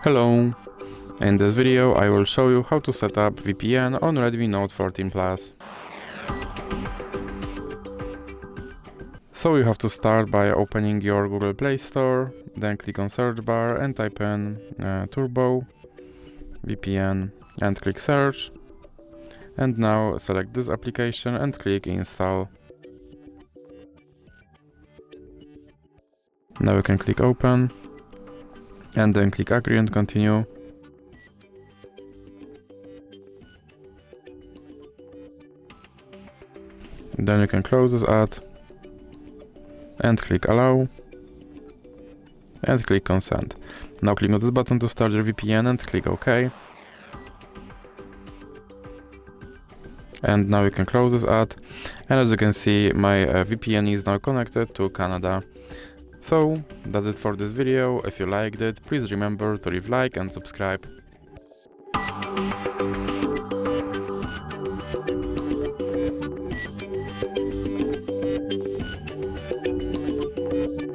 Hello! In this video I will show you how to set up VPN on Redmi Note 14 Plus. So you have to start by opening your Google Play Store, then click on search bar and type in Turbo VPN and click search. And now select this application and click install. Now you can click open and then click agree and continue. Then you can close this ad and click allow and click consent. Now click on this button to start your VPN and click OK. And now you can close this ad, and as you can see my VPN is now connected to Canada. So that's it for this video. If you liked it, please remember to leave like and subscribe.